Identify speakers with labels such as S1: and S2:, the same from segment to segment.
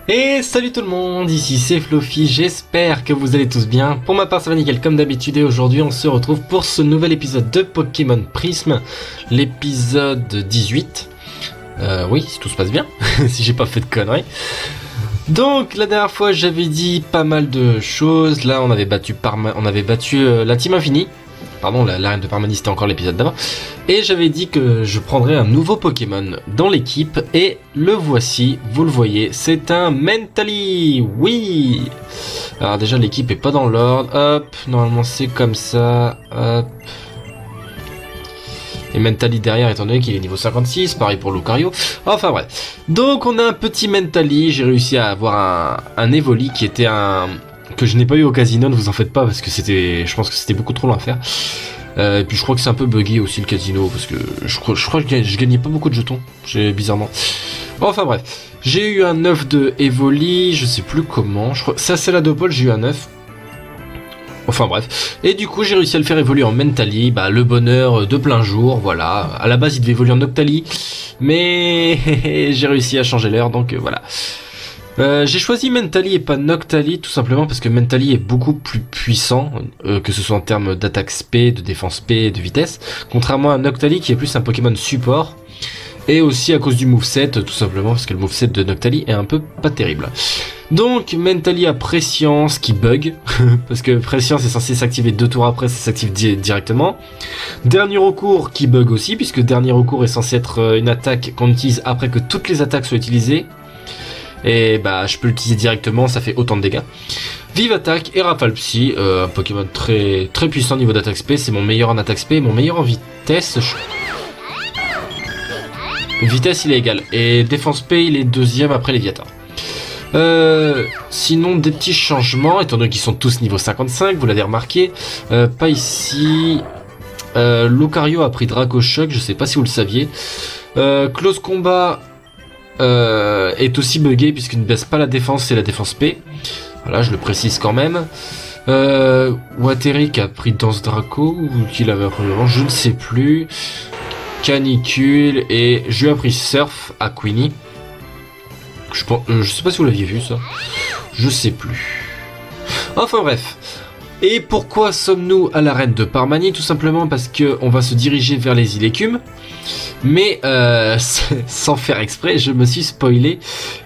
S1: Et salut tout le monde, ici c'est Fluffy, j'espère que vous allez tous bien. Pour ma part ça va nickel comme d'habitude et aujourd'hui on se retrouve pour ce nouvel épisode de Pokémon Prisme, l'épisode 18. Oui, si tout se passe bien, si j'ai pas fait de conneries. Donc la dernière fois j'avais dit pas mal de choses, là on avait battu la Team Infinie. Pardon, l'arène de Parmanie c'était encore l'épisode d'avant. Et j'avais dit que je prendrais un nouveau Pokémon dans l'équipe. Et le voici, vous le voyez, c'est un Mentally. Oui. Alors déjà l'équipe est pas dans l'ordre. Hop, normalement c'est comme ça. Hop. Et Mentally derrière étant donné qu'il est niveau 56. Pareil pour Lucario. Enfin bref. Donc on a un petit Mentally. J'ai réussi à avoir un Evoli qui était un... que je n'ai pas eu au casino, ne vous en faites pas parce que je pense que c'était beaucoup trop long à faire. Et puis je crois que c'est un peu buggy aussi le casino parce que je crois que je gagnais pas beaucoup de jetons, bizarrement. Enfin bref, j'ai eu un œuf de Evoli, je sais plus comment, ça c'est la Dopole, j'ai eu un œuf. Enfin bref, et du coup j'ai réussi à le faire évoluer en Mentally, bah le bonheur de plein jour, voilà. À la base il devait évoluer en Octally, mais j'ai réussi à changer l'heure, donc voilà. J'ai choisi Mentally et pas Noctally tout simplement parce que Mentally est beaucoup plus puissant, que ce soit en termes d'attaque SP, de défense SP, de vitesse, contrairement à Noctally qui est plus un Pokémon support, et aussi à cause du moveset tout simplement parce que le moveset de Noctally est un peu pas terrible. Donc Mentally a Prescience qui bug, parce que Prescience est censé s'activer 2 tours après, ça s'active directement. Dernier recours qui bug aussi, puisque Dernier recours est censé être une attaque qu'on utilise après que toutes les attaques soient utilisées. Et bah je peux l'utiliser directement, ça fait autant de dégâts. Vive Attaque et Rafale Psy, un Pokémon très puissant niveau d'attaque SP, c'est mon meilleur en attaque SP et mon meilleur en vitesse. Vitesse il est égal, et défense SP il est deuxième après Léviathan. Sinon des petits changements, étant donné qu'ils sont tous niveau 55, vous l'avez remarqué, pas ici. Lucario a pris Draco Choc, je sais pas si vous le saviez. Close Combat est aussi buggé puisqu'il ne baisse pas la défense et la défense P. Voilà, je le précise quand même. Wateric a pris Danse Draco ou qu'il avait appris avant, je ne sais plus. Canicule et je lui ai appris Surf à Queenie. Je sais pas si vous l'aviez vu ça. Je sais plus. Enfin bref. Et pourquoi sommes-nous à l'arène de Parmanie? Tout simplement parce que on va se diriger vers les îles Écumes. Mais sans faire exprès, je me suis spoilé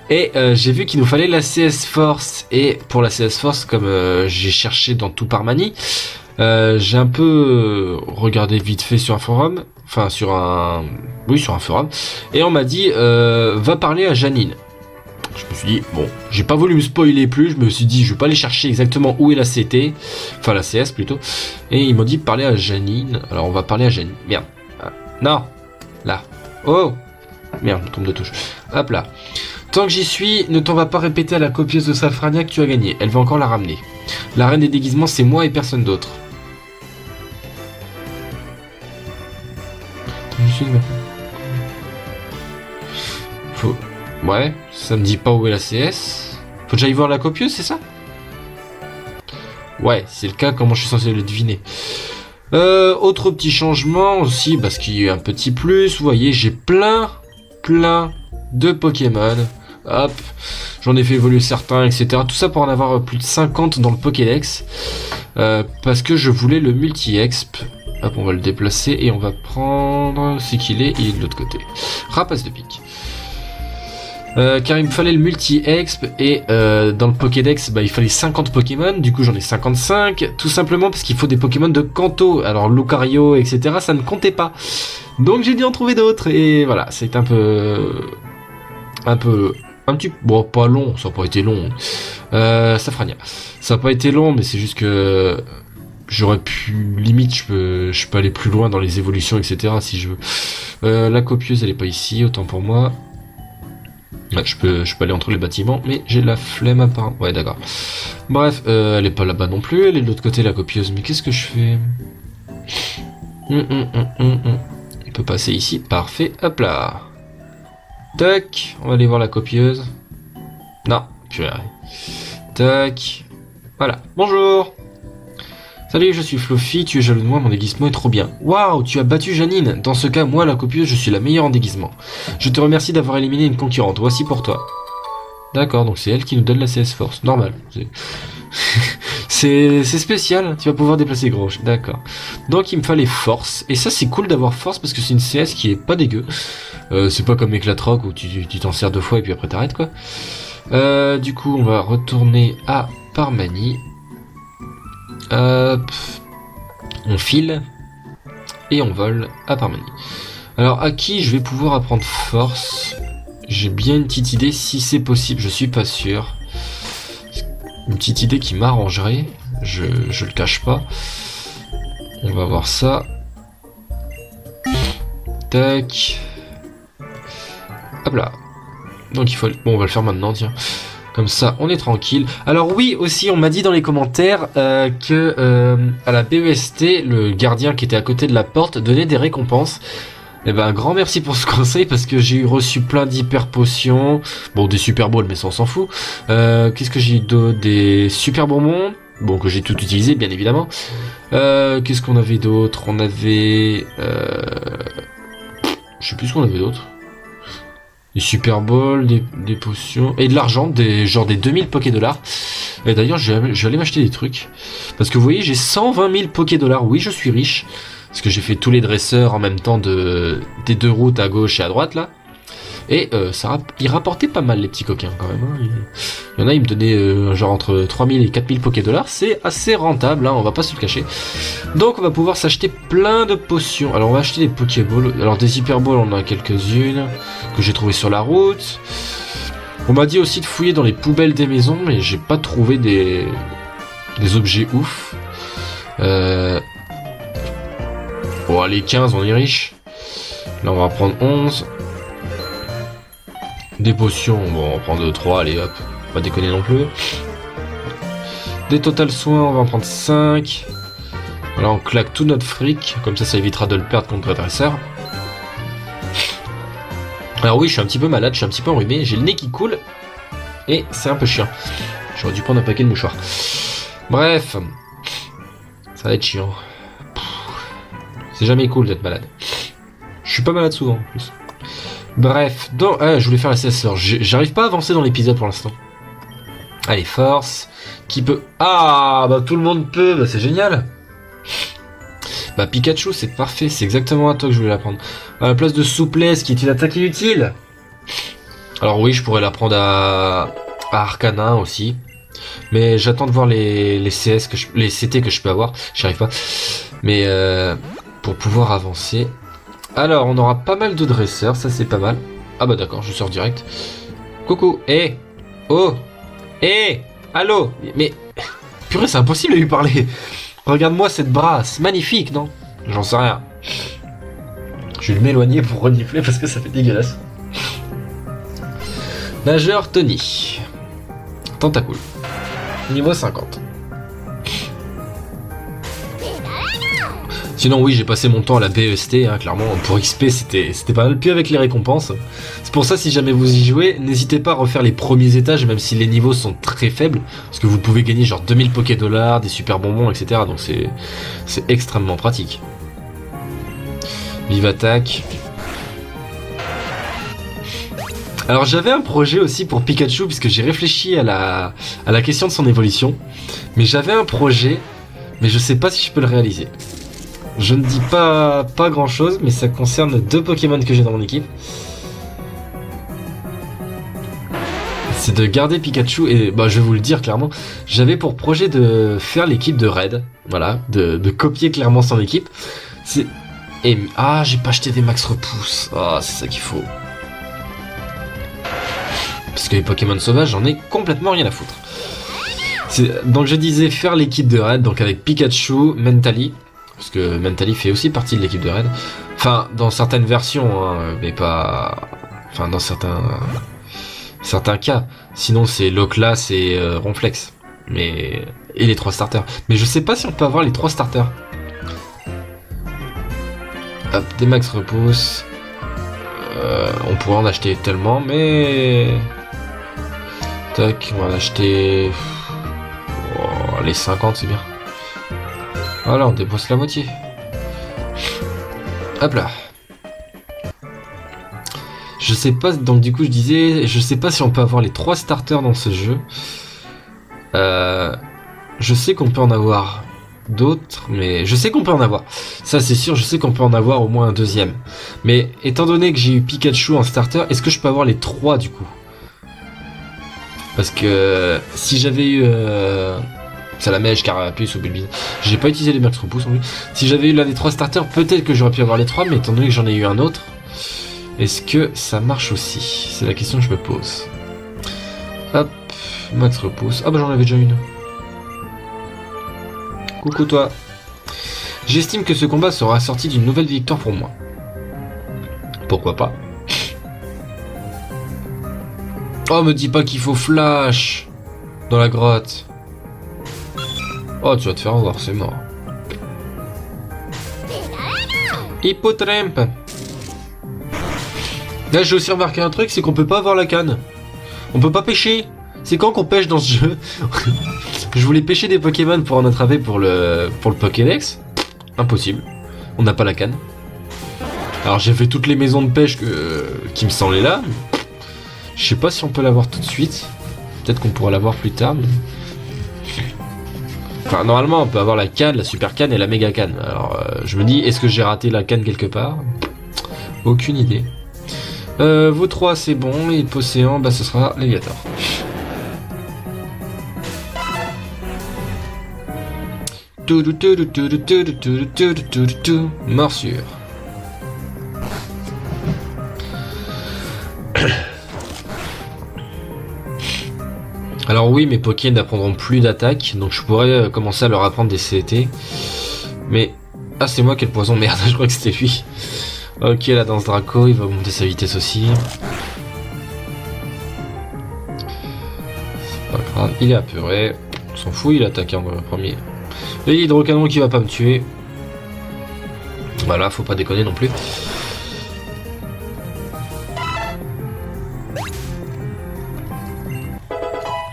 S1: et j'ai vu qu'il nous fallait la CS Force. Et pour la CS Force, comme j'ai cherché dans tout Parmanie, j'ai un peu regardé vite fait sur un forum, enfin sur un forum, et on m'a dit va parler à Janine. Je me suis dit, bon, j'ai pas voulu me spoiler plus, je me suis dit, je vais pas aller chercher exactement où est la CT, enfin la CS plutôt, et ils m'ont dit parler à Janine, alors on va parler à Janine, merde, non, là, oh, merde, je tombe de touche, hop là, tant que j'y suis, ne t'en va pas répéter à la copieuse de Safrania que tu as gagné, elle va encore la ramener, la reine des déguisements c'est moi et personne d'autre. Faut... Ouais, ça me dit pas où est la CS. Faut que j'aille voir la copieuse, c'est ça? Ouais, c'est le cas, comment je suis censé le deviner? Autre petit changement aussi, parce qu'il y a eu un petit plus. Vous voyez, j'ai plein de Pokémon. Hop, j'en ai fait évoluer certains, etc. Tout ça pour en avoir plus de 50 dans le Pokédex. Parce que je voulais le multi-exp. Hop, on va le déplacer et on va prendre... C'est qu'il est, il est de l'autre côté. Rapace de pique. Car il me fallait le multi-exp et dans le Pokédex bah, il fallait 50 Pokémon, du coup j'en ai 55, tout simplement parce qu'il faut des Pokémon de Kanto, alors Lucario etc ça ne comptait pas, donc j'ai dû en trouver d'autres et voilà, c'est un petit, bon pas long, ça n'a pas été long, Safrania, ça n'a pas été long mais c'est juste que j'aurais pu, limite je peux aller plus loin dans les évolutions etc si je veux. La copieuse elle est pas ici, autant pour moi. Ouais, je peux aller entre les bâtiments, mais j'ai la flemme apparemment. Ouais, d'accord. Bref, elle est pas là-bas non plus, elle est de l'autre côté, la copieuse. Mais qu'est-ce que je fais? On peut passer ici, parfait. Hop là. Tac, on va aller voir la copieuse. Non, purée. Tac. Voilà, bonjour. Salut, je suis Fluffy, tu es jaloux de moi, mon déguisement est trop bien. Waouh, tu as battu Janine. Dans ce cas, moi, la copieuse, je suis la meilleure en déguisement. Je te remercie d'avoir éliminé une concurrente, voici pour toi. D'accord, donc c'est elle qui nous donne la CS Force. Normal. C'est spécial, tu vas pouvoir déplacer gros. D'accord. Donc il me fallait force. Et ça c'est cool d'avoir force parce que c'est une CS qui est pas dégueu. C'est pas comme Éclatroc où tu t'en sers 2 fois et puis après t'arrêtes quoi. Du coup on va retourner à Parmanie. Hop. On file. Et on vole à Parmanie. Alors à qui je vais pouvoir apprendre force? J'ai bien une petite idée si c'est possible, je suis pas sûr. Une petite idée qui m'arrangerait, je le cache pas. On va voir ça. Tac. Hop là. Donc il faut... Bon, on va le faire maintenant, tiens. Comme ça, on est tranquille. Alors oui, aussi, on m'a dit dans les commentaires que à la BEST, le gardien qui était à côté de la porte donnait des récompenses. Eh ben, un grand merci pour ce conseil parce que j'ai reçu plein d'hyper potions. Bon, des super balls, mais ça on s'en fout. Qu'est-ce que j'ai eu d'autre? Des super bonbons. Bon, que j'ai tout utilisé, bien évidemment. Qu'est-ce qu'on avait d'autre? On avait... je sais plus ce qu'on avait d'autre. Des super balls, des potions... Et de l'argent, genre des 2000 Poké-Dollars. Et d'ailleurs, je vais aller m'acheter des trucs. Parce que vous voyez, j'ai 120 000 Poké-Dollars. Oui, je suis riche. Parce que j'ai fait tous les dresseurs en même temps des 2 routes à gauche et à droite là. Et ils rapportaient pas mal les petits coquins quand même. Hein. Il y en a, ils me donnaient genre entre 3000 et 4000 Poké-Dollars. C'est assez rentable, hein, on va pas se le cacher. Donc on va pouvoir s'acheter plein de potions. Alors on va acheter des Pokéballs. Alors des Hyperballs, on en a quelques-unes que j'ai trouvées sur la route. On m'a dit aussi de fouiller dans les poubelles des maisons, mais j'ai pas trouvé des objets ouf. Bon, allez, 15, on est riche. Là, on va prendre 11. Des potions, bon, on va prendre 3, allez, hop. Pas déconner non plus. Des total soins, on va en prendre 5. Voilà, on claque tout notre fric. Comme ça évitera de le perdre contre le dresseur. Alors oui, je suis un petit peu malade, je suis un petit peu enrhumé. J'ai le nez qui coule. Et c'est un peu chiant. J'aurais dû prendre un paquet de mouchoirs. Bref. Ça va être chiant. C'est jamais cool d'être malade. Je suis pas malade souvent en plus. Bref, je voulais faire la CSR. J'arrive pas à avancer dans l'épisode pour l'instant. Allez, force. Qui peut... Ah, bah tout le monde peut, bah c'est génial. Bah Pikachu, c'est parfait, c'est exactement à toi que je voulais l'apprendre. À la place de souplesse, qui est une attaque inutile. Alors oui, je pourrais l'apprendre à Arcanin aussi. Mais j'attends de voir les CS les CT que je peux avoir. J'y arrive pas. Mais pour pouvoir avancer. Alors, on aura pas mal de dresseurs, ça c'est pas mal. Ah bah d'accord, je sors direct. Coucou, oh, allô. Mais purée, c'est impossible de lui parler. Regarde-moi cette brasse, magnifique, non? J'en sais rien. Je vais m'éloigner pour renifler parce que ça fait dégueulasse. Nageur Tony. Tentacool. Niveau 50. Sinon oui, j'ai passé mon temps à la BEST, hein, clairement, pour XP c'était pas mal, puis avec les récompenses. C'est pour ça, si jamais vous y jouez, n'hésitez pas à refaire les premiers étages, même si les niveaux sont très faibles, parce que vous pouvez gagner genre 2000 Poké-Dollars, des super bonbons, etc. Donc c'est extrêmement pratique. Vive attaque. Alors j'avais un projet aussi pour Pikachu, puisque j'ai réfléchi à la question de son évolution, mais j'avais un projet, mais je sais pas si je peux le réaliser. Je ne dis pas grand chose, mais ça concerne 2 Pokémon que j'ai dans mon équipe. C'est de garder Pikachu et bah je vais vous le dire clairement, j'avais pour projet de faire l'équipe de Red, voilà, de copier clairement son équipe. Ah, j'ai pas acheté des max repousse. Ah, c'est ça qu'il faut. Parce que les Pokémon sauvages, j'en ai complètement rien à foutre. Donc je disais faire l'équipe de Red, donc avec Pikachu, Mentally. Parce que Mentally fait aussi partie de l'équipe de Red. Enfin, dans certaines versions, hein, mais pas... Enfin, dans certains cas. Sinon, c'est Loclas et Ronflex. Et les 3 starters. Mais je sais pas si on peut avoir les 3 starters. Hop, des max repousse. On pourrait en acheter tellement, mais... Tac, on va en acheter... Oh, les 50, c'est bien. Voilà, on dépense la moitié. Je sais pas, donc du coup je disais, je sais pas si on peut avoir les 3 starters dans ce jeu. Je sais qu'on peut en avoir d'autres, mais je sais qu'on peut en avoir. Ça c'est sûr, je sais qu'on peut en avoir au moins un deuxième. Mais étant donné que j'ai eu Pikachu en starter, est-ce que je peux avoir les 3 du coup? Parce que si j'avais eu Salamèche, Carapuce ou Bulbizarre, j'ai pas utilisé les Max Repousse en plus. Si j'avais eu l'un des 3 starters, peut-être que j'aurais pu avoir les 3, mais étant donné que j'en ai eu un autre, est-ce que ça marche aussi? C'est la question que je me pose. Hop, Max Repousse. Ah bah j'en avais déjà une. Coucou toi. J'estime que ce combat sera assorti d'une nouvelle victoire pour moi. Pourquoi pas? Oh, me dis pas qu'il faut flash dans la grotte. Oh, tu vas te faire avoir, c'est mort. Hippotramp. Là, j'ai aussi remarqué un truc, c'est qu'on peut pas avoir la canne. On peut pas pêcher. C'est quand qu'on pêche dans ce jeu? Je voulais pêcher des Pokémon pour en attraper pour le Pokédex. Impossible. On n'a pas la canne. Alors j'ai fait toutes les maisons de pêche qui me semblaient là. Je sais pas si on peut l'avoir tout de suite. Peut-être qu'on pourra l'avoir plus tard. Mais... Enfin, normalement, on peut avoir la canne, la super canne et la méga canne. Alors, je me dis, est-ce que j'ai raté la canne quelque part? Aucune idée. Vous 3, c'est bon. Et Poséant, bah, ce sera Léviator. Morsure. Alors oui, mes Poké n'apprendront plus d'attaque, donc je pourrais commencer à leur apprendre des CT. Mais... Ah, c'est moi qui ai le poison, merde, je crois que c'était lui. Ok, la danse Draco, il va augmenter sa vitesse aussi. C'est pas grave, il est apeuré. On s'en fout, il attaque en premier. Et l'hydrocanon qui va pas me tuer. Voilà, faut pas déconner non plus.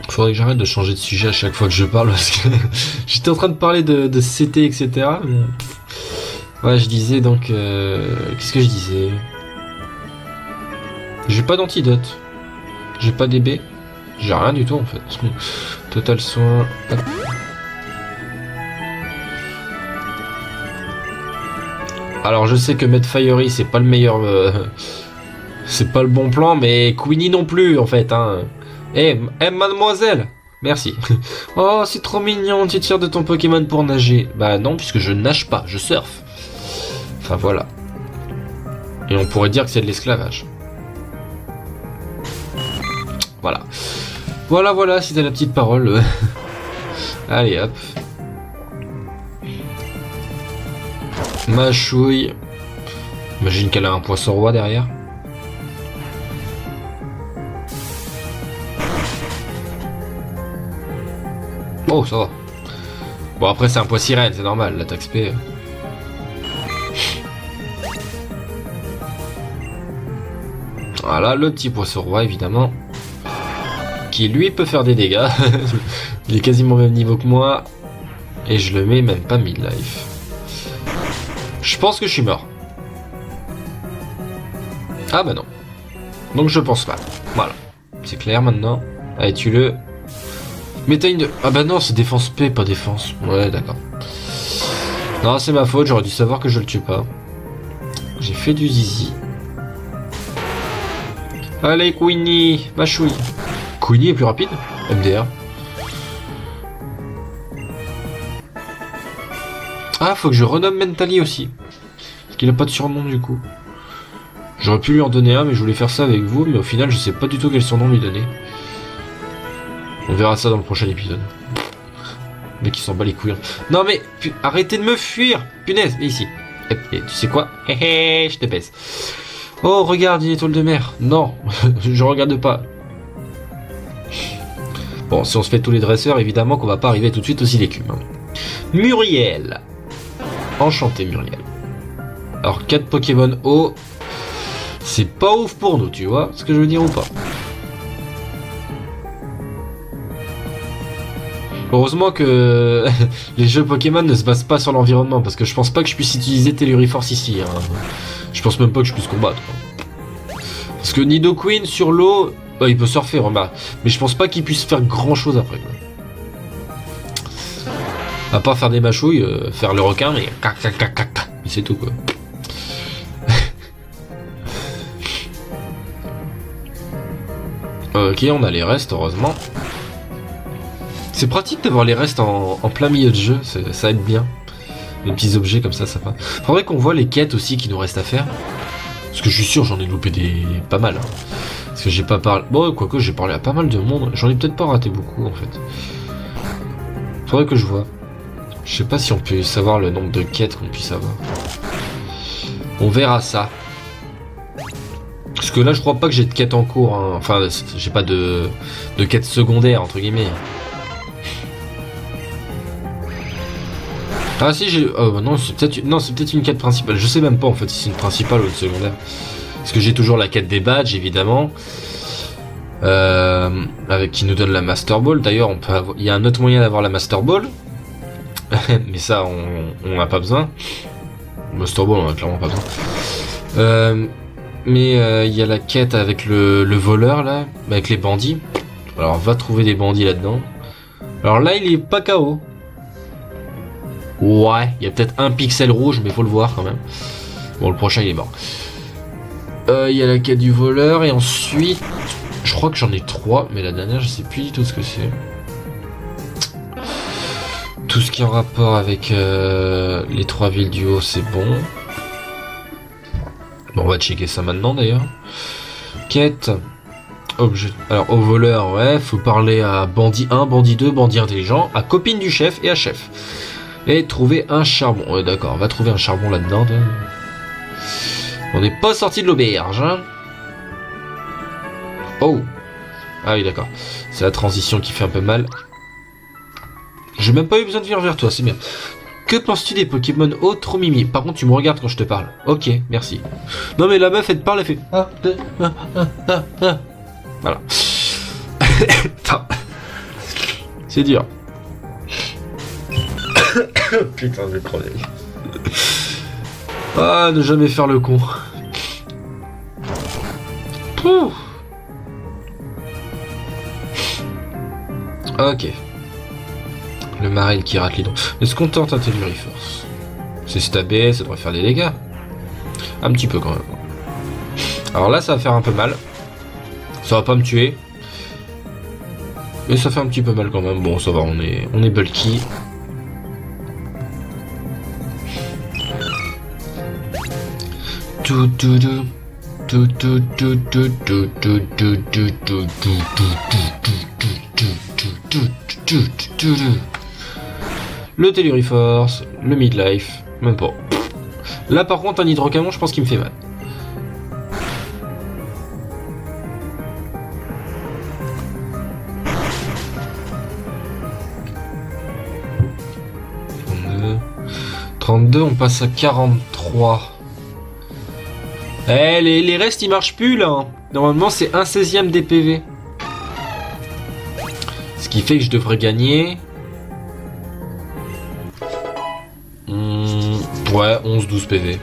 S1: Faudrait que j'arrête de changer de sujet à chaque fois que je parle parce que j'étais en train de parler de CT, etc. Mais... Ouais, je disais donc... Qu'est-ce que je disais? J'ai pas d'antidote. J'ai pas DB. J'ai rien du tout en fait. Total soin... Hop. Alors je sais que mettre Fiery c'est pas le meilleur... c'est pas le bon plan, mais Queenie non plus en fait. Hein. Eh, mademoiselle! Merci. Oh, c'est trop mignon, tu tires de ton Pokémon pour nager. Bah non, puisque je nage pas, je surfe. Enfin voilà. Et on pourrait dire que c'est de l'esclavage. Voilà. Voilà, c'était la petite parole. Allez, hop. Machouille. Imagine qu'elle a un poisson roi derrière. Oh, ça va. Bon, après, c'est un poids sirène, c'est normal, l'attaque SP. Voilà, le petit poisson roi, évidemment. Qui, lui, peut faire des dégâts. Il est quasiment au même niveau que moi. Et je le mets même pas mid-life. Je pense que je suis mort. Ah bah non. Donc je pense pas. Voilà. C'est clair maintenant. Allez, tue-le. Mais t'as une... Ah bah non, c'est défense P, pas défense. Ouais, d'accord. Non, c'est ma faute, j'aurais dû savoir que je le tue pas. J'ai fait du zizi. Allez, Queenie, machouille. Queenie est plus rapide? MDR. Ah, faut que je renomme Mentally aussi. Parce qu'il a pas de surnom du coup. J'aurais pu lui en donner un, mais je voulais faire ça avec vous, mais au final, je sais pas du tout quel surnom lui donner. On verra ça dans le prochain épisode. Le mec, il s'en bat les couilles. Non, mais arrêtez de me fuir! Punaise, viens ici. Et tu sais quoi? Hé hé, je te baisse. Oh, regarde, une étoile de mer. Non, je regarde pas. Bon, si on se fait tous les dresseurs, évidemment qu'on va pas arriver tout de suite aussi l'écume. Hein. Muriel. Enchanté, Muriel. Alors, 4 Pokémon haut. C'est pas ouf pour nous, tu vois ce que je veux dire ou pas? Heureusement que les jeux Pokémon ne se basent pas sur l'environnement, parce que je pense pas que je puisse utiliser Telluriforce ici. Hein. Je pense même pas que je puisse combattre. Faut Parce que Nidoqueen sur l'eau, il peut surfer, remarque. Mais je pense pas qu'il puisse faire grand chose après. Quoi. À part faire des mâchouilles, faire le requin, mais c'est tout quoi. Ok, on a les restes, heureusement. C'est pratique d'avoir les restes en plein milieu de jeu, ça aide bien. Les petits objets comme ça va. Faudrait qu'on voit les quêtes aussi qui nous restent à faire. Parce que je suis sûr, j'en ai loupé pas mal. Hein. Parce que j'ai pas parlé... Bon, quoique j'ai parlé à pas mal de monde. J'en ai peut-être pas raté beaucoup, en fait. Faudrait que je vois. Je sais pas si on peut savoir le nombre de quêtes qu'on puisse avoir. On verra ça. Parce que là, je crois pas que j'ai de quêtes en cours. Hein. Enfin, j'ai pas de quêtes secondaires, entre guillemets. Ah si, j'ai... Oh non, c'est peut-être une quête principale. Je sais même pas, en fait, si c'est une principale ou une secondaire. Parce que j'ai toujours la quête des badges, évidemment. Avec qui nous donne la Master Ball. D'ailleurs, on peut avoir... il y a un autre moyen d'avoir la Master Ball. Mais ça, on n'a pas besoin. Master Ball, on a clairement pas besoin. Mais il y a la quête avec le voleur, là. Avec les bandits. Alors, va trouver des bandits là-dedans. Alors là, il est pas KO. Ouais, il y a peut-être un pixel rouge, mais faut le voir quand même. Bon, le prochain, il est mort. Il y a la quête du voleur, et ensuite... Je crois que j'en ai 3, mais la dernière, je sais plus du tout ce que c'est. Tout ce qui est en rapport avec les 3 villes du haut, c'est bon. Bon, on va checker ça maintenant, d'ailleurs. Quête. Objet. Alors, au voleur, ouais, faut parler à bandit 1, bandit 2, bandit intelligent, à copine du chef et à chef. Et trouver un charbon. Ouais, d'accord, on va trouver un charbon là-dedans. On n'est pas sorti de l'auberge. Hein. Oh. Ah oui, d'accord. C'est la transition qui fait un peu mal. J'ai même pas eu besoin de venir vers toi, c'est bien. Que penses-tu des Pokémon Oh, trop mimi. Par contre, tu me regardes quand je te parle. Ok, merci. Non mais la meuf, elle te parle, elle fait... Voilà. C'est dur. Putain, je vais crever. Ah, ne jamais faire le con. Pouh. Ok. Le Maril qui rate les dents. Est-ce qu'on tente un Telluriforce? C'est stabé, ça devrait faire des dégâts. Un petit peu quand même. Alors là, ça va faire un peu mal. Ça va pas me tuer. Mais ça fait un petit peu mal quand même. Bon, ça va, on est bulky. Le Telluriforce, le Midlife, même pas. Là par contre un hydrocamon je pense qu'il me fait mal. « 32, on passe à 43. Eh, les restes ils marchent plus là. Normalement c'est 1/16e des PV. Ce qui fait que je devrais gagner. Ouais, 11-12 PV.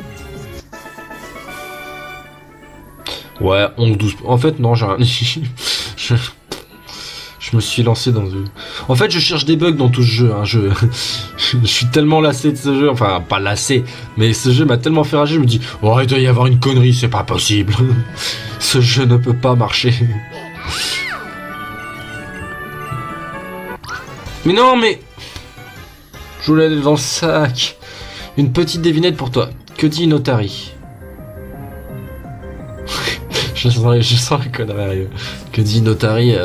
S1: Ouais, 11-12. En fait, non, j'ai un... je me suis lancé dans... En fait, je cherche des bugs dans tout ce jeu. Hein. Je suis tellement lassé de ce jeu. Enfin, pas lassé. Mais ce jeu m'a tellement fait rager. Je me dis, oh, il doit y avoir une connerie. C'est pas possible. Ce jeu ne peut pas marcher. Mais non, mais... Je voulais aller dans le sac. Une petite devinette pour toi. Que dit Notari? je sens la connerie arriver. Que dit Notari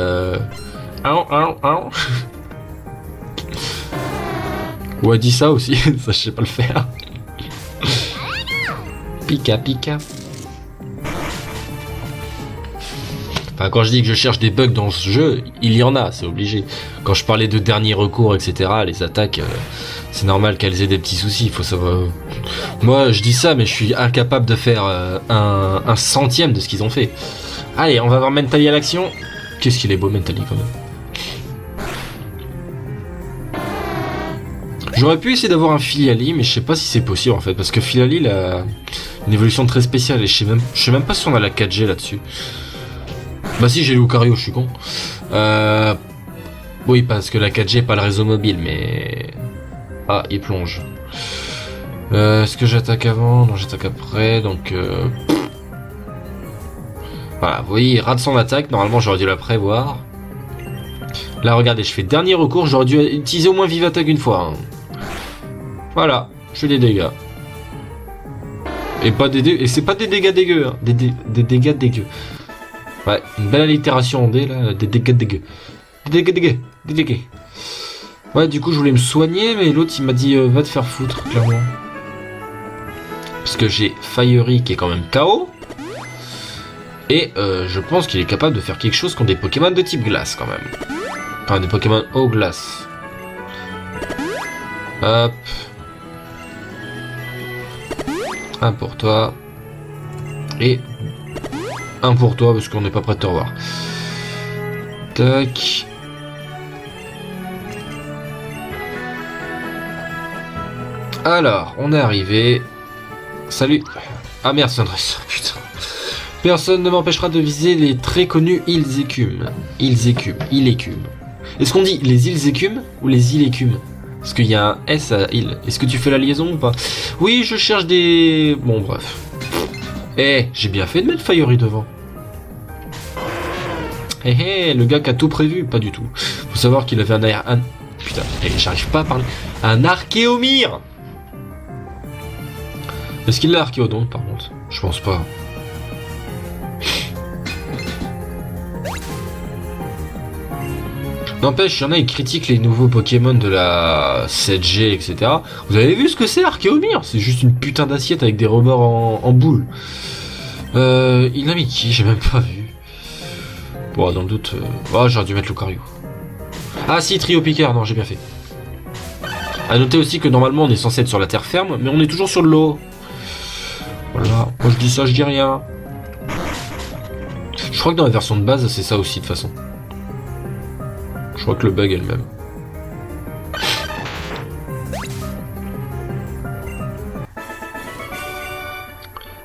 S1: Ou elle dit ça aussi. Ça, je sais pas le faire. Pika pika. Enfin, quand je dis que je cherche des bugs dans ce jeu, il y en a, c'est obligé. Quand je parlais de dernier recours, etc., les attaques, c'est normal qu'elles aient des petits soucis, il faut savoir... Moi, je dis ça, mais je suis incapable de faire un centième de ce qu'ils ont fait. Allez, on va voir Mentally à l'action. Qu'est-ce qu'il est beau, Mentally, quand même. J'aurais pu essayer d'avoir un Philiali, mais je sais pas si c'est possible en fait, parce que Philiali il a une évolution très spéciale et je sais même pas si on a la 4G là-dessus. Bah si, j'ai Lucario, je suis con. Oui, parce que la 4G pas le réseau mobile, mais... Ah, il plonge. Est-ce que j'attaque avant? Non, j'attaque après, donc... Voilà, vous voyez, il rate son attaque, normalement j'aurais dû la prévoir. Là, regardez, je fais dernier recours, j'aurais dû utiliser au moins Vive Attaque une fois. Hein. Voilà, je fais des dégâts. Et pas des et c'est pas des dégâts dégueux, hein. Des dégâts dégueux. Ouais, une belle allitération en D là, des dégâts dégueux. Des dégâts. Ouais, du coup, je voulais me soigner, mais l'autre il m'a dit va te faire foutre, clairement. Parce que j'ai Fiery qui est quand même KO. Et je pense qu'il est capable de faire quelque chose contre des Pokémon de type glace quand même. Enfin, des Pokémon eau glace. Hop. Un pour toi. Et un pour toi parce qu'on n'est pas prêt de te revoir. Tac. Alors, on est arrivé. Salut. Ah merde, c'est un dresseur, putain. Personne ne m'empêchera de viser les très connus îles écumes. Îles écumes. Est-ce qu'on dit les îles écumes ou les îles écumes? Parce qu'il y a un S à île. Est-ce que tu fais la liaison ou pas? Oui, je cherche des... Bon, bref. Eh, j'ai bien fait de mettre Fiery devant. Eh, le gars qui a tout prévu, pas du tout. Faut savoir qu'il avait un... Putain, j'arrive pas à parler. Un Archéomir. Est-ce qu'il l'a Archéodonte, par contre? Je pense pas. N'empêche, il y en a, ils critiquent les nouveaux Pokémon de la 7G, etc. Vous avez vu ce que c'est, Archéomir? C'est juste une putain d'assiette avec des rebords en boule. Il a mis qui? J'ai même pas vu. Bon, dans le doute... Oh, j'aurais dû mettre Lucario. Ah si, Trio Picard, non, j'ai bien fait. A noter aussi que normalement, on est censé être sur la terre ferme, mais on est toujours sur de l'eau. Voilà, moi je dis ça, je dis rien. Je crois que dans la version de base, c'est ça aussi, de toute façon. Je crois que le bug est le même.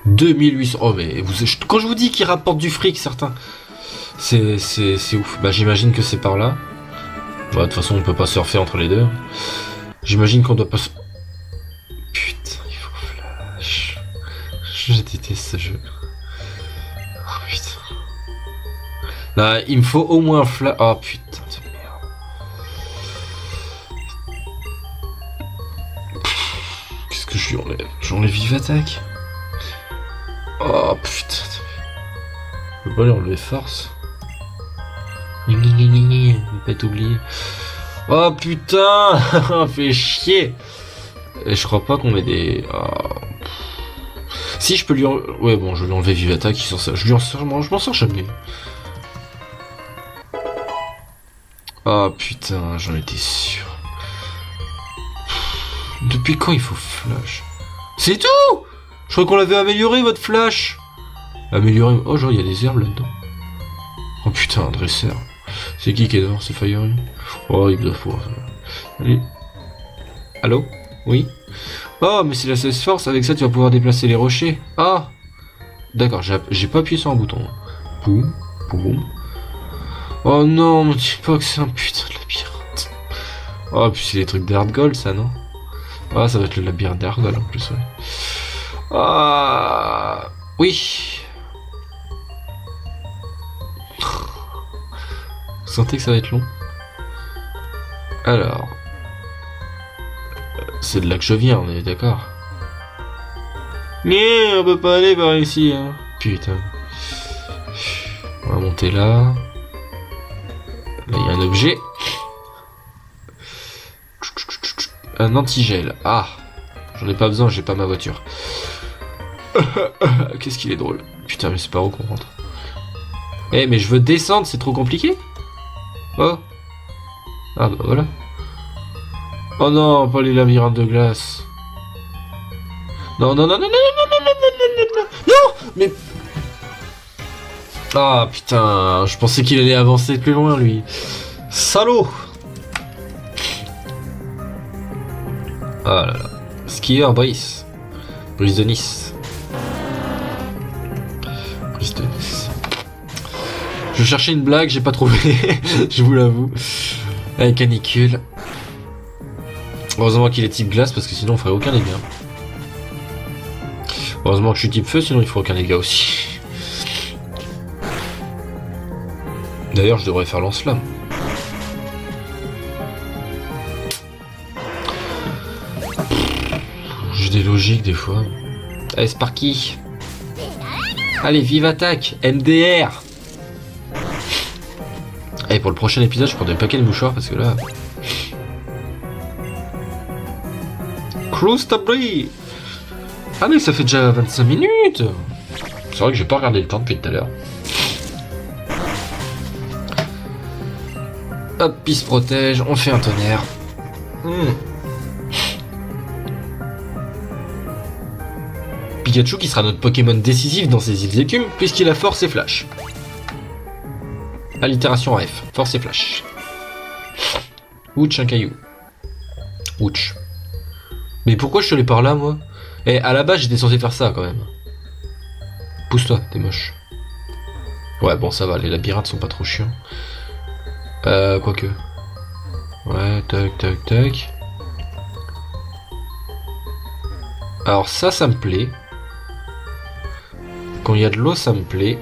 S1: « 2800... » Oh mais quand je vous dis qu'il rapporte du fric, certains... C'est ouf. Bah j'imagine que c'est par là. Bah, de toute façon on peut pas surfer entre les deux. J'imagine qu'on doit pas... Putain, il faut flash. Je déteste ce jeu. Oh putain. Là, il me faut au moins flash... Oh putain. Qu'est-ce que je lui enlève? J'enlève Vive Attaque. Oh putain. Je peux pas lui enlever force. Ne pas être oublié. Oh putain. Fait chier. Et je crois pas qu'on ait des... Oh. Si je peux lui enlever... Ouais bon, je vais lui enlever Vive Attaque. Je m'en sors jamais. Oh putain, j'en étais sûr. Depuis quand il faut flash? C'est tout? Je crois qu'on l'avait amélioré votre flash. Amélioré. Oh genre il y a des herbes là-dedans. Oh putain, un dresseur. C'est qui est dehors? C'est Fiery. Oh il doit pouvoir. Allez. Allô? Oui? Oh mais c'est la 16 force, avec ça tu vas pouvoir déplacer les rochers. Ah. D'accord, j'ai pas appuyé sur un bouton. Poum, poum. Oh non, me dis pas que c'est un putain de labyrinthe. Oh puis c'est des trucs d'Hardgold ça non? Ah ça va être le labyrinthe d'Hardgold en plus ouais. Ah oui. Vous sentez que ça va être long? Alors... C'est de là que je viens, on est d'accord? Mais on peut pas aller par ici, hein. Putain. On va monter là. Là, il y a un objet. Un antigel. Ah. J'en ai pas besoin, j'ai pas ma voiture. Qu'est-ce qu'il est drôle. Putain, mais c'est par où qu'on rentre? Eh, mais je veux descendre, c'est trop compliqué? Oh. Ah bah voilà. Oh non, pas les labyrinthes de glace. Non, non, non, non, non, non, non, non, non, non, non, mais... Ah putain, je pensais qu'il allait avancer plus loin lui. Salaud. Ah là là. Skieur Brice. Brice de Nice. Brice de Nice. Je cherchais une blague, j'ai pas trouvé. Je vous l'avoue. Avec canicule. Heureusement qu'il est type glace parce que sinon on ferait aucun dégât. Heureusement que je suis type feu, sinon il ferait aucun dégât aussi. D'ailleurs, je devrais faire lance-flamme. J'ai des logiques des fois. Allez, Sparky. Allez, vive attaque. MDR. Et pour le prochain épisode, je prends des paquets de mouchoirs parce que là... Cruise Tabri. Ah mais ça fait déjà 25 minutes. C'est vrai que j'ai pas regardé le temps depuis tout à l'heure. Hop, il se protège, on fait un tonnerre. Pikachu qui sera notre Pokémon décisif dans ces îles écumes puisqu'il a Force et Flash. Allitération F, Force et Flash. Ouch, un caillou. Ouch. Mais pourquoi je suis allé par là, moi? Eh, à la base, j'étais censé faire ça, quand même. Pousse-toi, t'es moche. Ouais, bon, ça va, les labyrinthes sont pas trop chiants. Quoique. Ouais, tac, tac, tac. Alors ça me plaît. Quand il y a de l'eau, ça me plaît.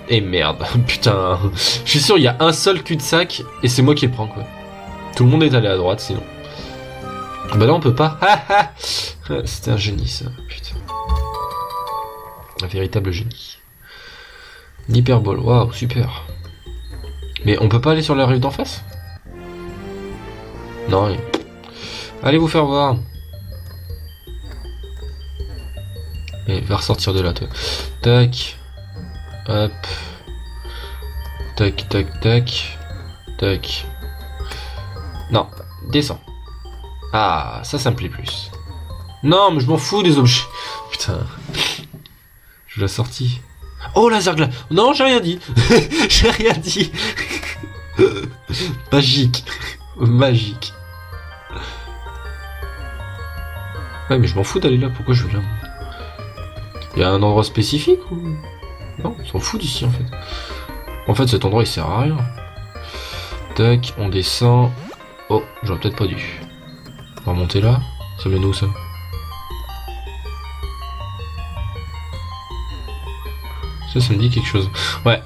S1: Et merde, putain. Je suis sûr, il y a un seul cul-de-sac et c'est moi qui le prends, quoi. Tout le monde est allé à droite, sinon. Bah là, on peut pas. C'était un génie, ça. Putain. Un véritable génie. L'hyperbole, waouh, super. Mais on peut pas aller sur la rive d'en face? Non. Allez vous faire voir. Et va ressortir de là, toi. Tac. Hop. Tac, tac, tac. Tac. Non, descends. Ah, ça me plaît plus. Non, mais je m'en fous des objets. Putain. Je l'ai sorti. Oh, laser glace. Non, j'ai rien dit. J'ai rien dit. Magique. Magique. Ouais, mais je m'en fous d'aller là. Pourquoi je vais là? Il y a un endroit spécifique ou... Non, on s'en fout d'ici en fait. En fait, cet endroit il sert à rien. Tac, on descend. Oh, j'aurais peut-être pas dû. On va monter là. Ça mène où ça? Ça me dit quelque chose. Ouais.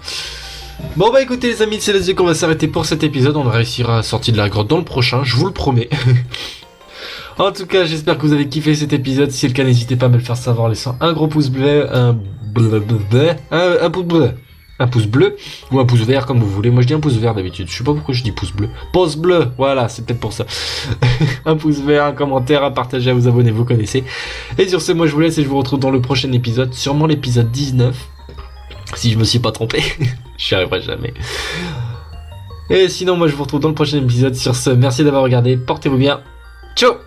S1: Bon bah écoutez les amis, c'est là-dessus qu'on va s'arrêter pour cet épisode. On réussira à sortir de la grotte dans le prochain, je vous le promets. En tout cas, j'espère que vous avez kiffé cet épisode. Si c'est le cas, n'hésitez pas à me le faire savoir en laissant un gros pouce bleu, un pouce bleu ou un pouce vert comme vous voulez. Moi je dis un pouce vert d'habitude, je sais pas pourquoi je dis pouce bleu. Pouce bleu, voilà, c'est peut-être pour ça. Un pouce vert, un commentaire, à partager, à vous abonner, vous connaissez. Et sur ce, moi je vous laisse et je vous retrouve dans le prochain épisode, sûrement l'épisode 19. Si je me suis pas trompé, j'y arriverai jamais. Et sinon, moi je vous retrouve dans le prochain épisode. Sur ce, merci d'avoir regardé, portez-vous bien. Ciao!